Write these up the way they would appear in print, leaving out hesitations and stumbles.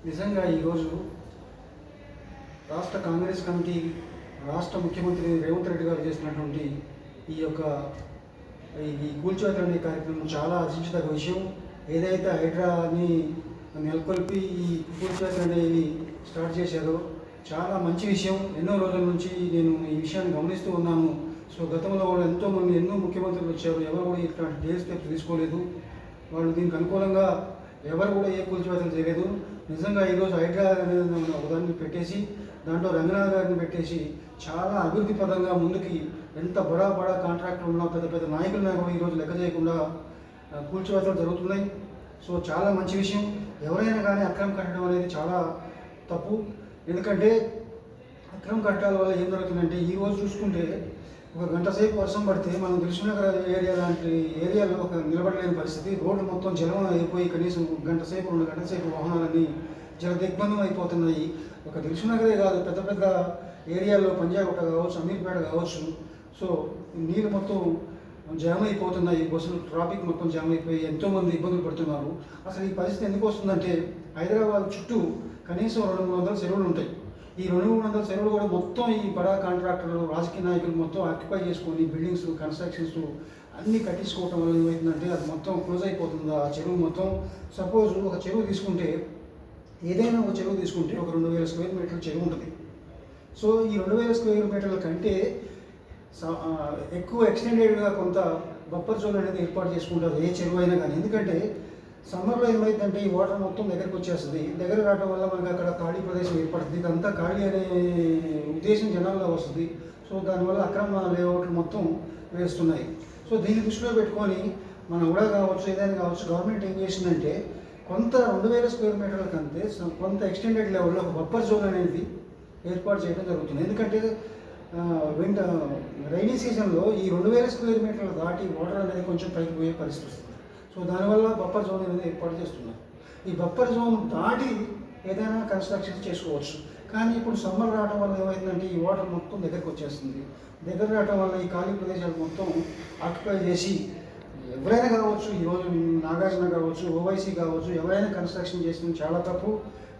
నిజంగా ఈరోజు రాష్ట్ర కాంగ్రెస్ కమిటీ రాష్ట్ర ముఖ్యమంత్రి రేవంత్ రెడ్డి గారు చేసినటువంటి ఈ యొక్క ఈ కూల్చివేత అనే కార్యక్రమం చాలా హర్షించదగ్గ విషయం. ఏదైతే హైడ్రాని నెలకొల్పి ఈ కూల్చివేత అనేవి స్టార్ట్ చేశారో చాలా మంచి విషయం. ఎన్నో రోజుల నుంచి నేను ఈ విషయాన్ని గమనిస్తూ ఉన్నాను. సో గతంలో కూడా ఎంతోమంది ఎన్నో ముఖ్యమంత్రులు వచ్చారు, ఎవరు కూడా ఇట్లాంటి డేర్ స్టెప్స్ తీసుకోలేదు. వాళ్ళు దీనికి అనుకూలంగా ఎవరు కూడా ఏ కూల్చివేతలు చేయలేదు. నిజంగా ఈరోజు హైడ్రా అనేది ఒకదాన్ని పెట్టేసి దాంట్లో రంగనాథ్ గారిని పెట్టేసి చాలా అభివృద్ధి పదంగా ముందుకి ఎంత బడా కాంట్రాక్టర్ ఉన్న పెద్ద పెద్ద నాయకులన్నా కూడా ఈరోజు లెక్క చేయకుండా కూల్చివేతలు జరుగుతున్నాయి. సో చాలా మంచి విషయం. ఎవరైనా కానీ అక్రమం కట్టడం అనేది చాలా తప్పు. ఎందుకంటే అక్రమం కట్టడాల వల్ల ఏం జరుగుతుందంటే ఈరోజు చూసుకుంటే ఒక గంట సేపు వర్షం పడితే మనం దిల్సుఖ్నగర్ ఏరియా లాంటి ఏరియాలో ఒక నిలబడలేని పరిస్థితి. రోడ్డు మొత్తం జలం అయిపోయి కనీసం గంట సేపు 2 గంటల సేపు వాహనాలన్నీ జల దిగ్బంధం అయిపోతున్నాయి. ఒక దిల్సుఖ్నగరే కాదు, పెద్ద పెద్ద ఏరియాల్లో పంజాగుట్ట కావచ్చు, అమీర్పేట కావచ్చు. సో నీళ్ళు మొత్తం జామ్ అయిపోతున్నాయి, బస్సులు ట్రాఫిక్ మొత్తం జామ్ అయిపోయి ఎంతోమంది ఇబ్బందులు పడుతున్నారు. అసలు ఈ పరిస్థితి ఎందుకు వస్తుందంటే హైదరాబాద్ చుట్టూ కనీసం 200-300 చెరువులు ఉంటాయి. ఈ 200-300 చెరువులు కూడా మొత్తం ఈ బడా కాంట్రాక్టర్లు, రాజకీయ నాయకులు మొత్తం ఆక్యుపై చేసుకొని బిల్డింగ్స్, కన్స్ట్రక్షన్స్ అన్నీ కట్టించుకోవటం వల్ల ఏమవుతుందంటే అది మొత్తం క్లోజ్ అయిపోతుంది. ఆ చెరువు మొత్తం సపోజ్ ఒక చెరువు తీసుకుంటే, ఏదైనా ఒక చెరువు తీసుకుంటే ఒక 2000 స్క్వేర్ మీటర్ల చెరువు ఉంటుంది. సో ఈ 2000 స్క్వేర్ మీటర్ల కంటే ఎక్కువ ఎక్స్టెండెడ్గా కొంత బఫర్ జోన్ అనేది ఏర్పాటు చేసుకుంటారు ఏ చెరువు అయినా కానీ. ఎందుకంటే సమ్మర్లో ఏమైందంటే ఈ వాటర్ మొత్తం దగ్గరికి వచ్చేస్తుంది. దగ్గర రావడం వల్ల మనకి అక్కడ ఖాళీ ప్రదేశం ఏర్పడుతుంది. ఇదంతా ఖాళీ అనే ఉద్దేశం జనాల్లో వస్తుంది. సో దానివల్ల అక్రమ లేఅవుట్లు మొత్తం వేస్తున్నాయి. సో దీన్ని దృష్టిలో పెట్టుకొని మన కూడా కావచ్చు, ఏదైనా కావచ్చు, గవర్నమెంట్ ఏం చేసిందంటే కొంత 2000 స్క్వేర్ మీటర్ల కంటే కొంత ఎక్స్టెండెడ్ లెవెల్లో ఒక బఫర్ జోన్ అనేది ఏర్పాటు చేయడం జరుగుతుంది. ఎందుకంటే రైనీ సీజన్లో ఈ 2000 స్క్వేర్ మీటర్లు దాటి వాటర్ అనేది కొంచెం పైకి పోయే పరిస్థితి వస్తుంది. సో దానివల్ల బఫర్ జోన్ అనేది ఏర్పాటు చేస్తున్నారు. ఈ బఫర్ జోన్ దాటి ఏదైనా కన్స్ట్రక్షన్ చేసుకోవచ్చు. కానీ ఇప్పుడు సమ్మర్ రావడం వల్ల ఏమైందంటే ఈ వాటర్ మొత్తం దగ్గరికి వచ్చేస్తుంది. దగ్గర రావడం వల్ల ఈ ఖాళీ ప్రదేశాలు మొత్తం ఆక్యుపై చేసి ఎవరైనా కావచ్చు, ఈరోజు నాగార్జున కావచ్చు, ఓవైసీ కావచ్చు, ఎవరైనా కన్స్ట్రక్షన్ చేస్తుంది చాలా తప్పు.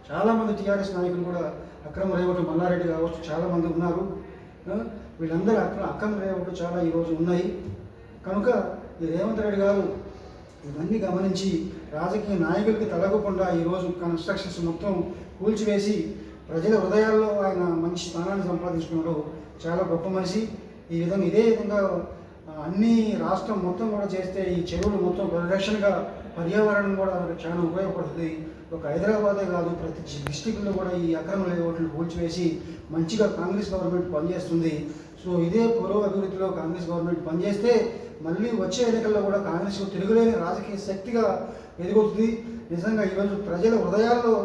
చాలామంది టీఆర్ఎస్ నాయకులు కూడా అక్రమ రేవటి మల్లారెడ్డి కావచ్చు చాలామంది ఉన్నారు. వీళ్ళందరూ అక్రమ రేవట్లు చాలా ఈరోజు ఉన్నాయి. కనుక ఈ రేవంత్ రెడ్డి గారు ఇవన్నీ గమనించి రాజకీయ నాయకులకి తలగకుండా ఈరోజు కన్స్ట్రక్షన్స్ మొత్తం కూల్చివేసి ప్రజల హృదయాల్లో ఆయన మంచి స్థానాన్ని సంపాదించుకున్నారు. చాలా గొప్ప మనిషి. ఇదే విధంగా అన్ని రాష్ట్రం మొత్తం కూడా చేస్తే ఈ చెరువులు మొత్తం పరిరక్షణగా పర్యావరణం కూడా చాలా ఉపయోగపడుతుంది. ఒక హైదరాబాదే కాదు, ప్రతి డిస్టిక్లో కూడా ఈ అక్రమ లేఅవుట్లు కూల్చివేసి మంచిగా కాంగ్రెస్ గవర్నమెంట్ పనిచేస్తుంది. సో ఇదే పూర్వ అభివృద్ధిలో కాంగ్రెస్ గవర్నమెంట్ పనిచేస్తే మళ్ళీ వచ్చే ఎన్నికల్లో కూడా కాంగ్రెస్ తిరుగులేని రాజకీయ శక్తిగా ఎదుగుతుంది. నిజంగా ఈరోజు ప్రజల హృదయాల్లో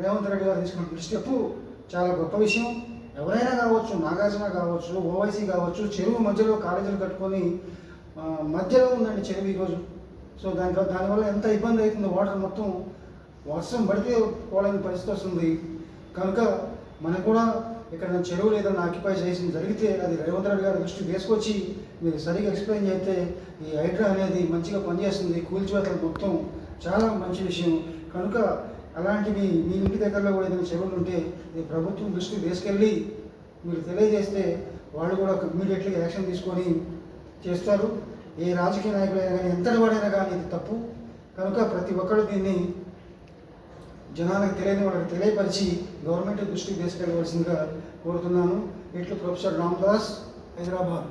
రేవంత్ రెడ్డి గారు తీసుకున్న స్టెప్ చాలా గొప్ప విషయం. ఎవరైనా కావచ్చు, నాగార్జున కావచ్చు, ఓవైసీ కావచ్చు, చెరువు మధ్యలో కాలేజీలు కట్టుకొని మధ్యలో ఉందండి చెరువు ఈరోజు. సో దానివల్ల ఎంత ఇబ్బంది అవుతుందో, వాటర్ మొత్తం వర్షం పడితే పోలేని పరిస్థితి వస్తుంది. కనుక మనకు కూడా ఇక్కడ చెరువులు ఏదైనా ఆక్యుపై చేసి జరిగితే అది రేవంత్ రెడ్డి గారి దృష్టికి తీసుకొచ్చి మీరు సరిగా ఎక్స్ప్లెయిన్ చేస్తే ఈ హైడ్రా అనేది మంచిగా పనిచేస్తుంది. కూల్చివేతలు మొత్తం చాలా మంచి విషయం. కనుక అలాంటివి మీ ఇంటి దగ్గరలో కూడా ఏదైనా చెరువులు ఉంటే ఈ ప్రభుత్వం దృష్టికి తీసుకెళ్ళి మీరు తెలియజేస్తే వాళ్ళు కూడా ఇమ్మీడియట్లీ యాక్షన్ తీసుకొని చేస్తారు. ఏ రాజకీయ నాయకులైనా కానీ ఎంతటి వాడైనా కానీ ఇది తప్పు. కనుక ప్రతి ఒక్కరు దీన్ని జనాలకు తెలియని వాళ్ళకి తెలియపరిచి గవర్నమెంట్ దృష్టికి తీసుకెళ్ళవలసిందిగా కోరుతున్నాను. ఇట్లు ప్రొఫెసర్ రామదాస్, హైదరాబాద్.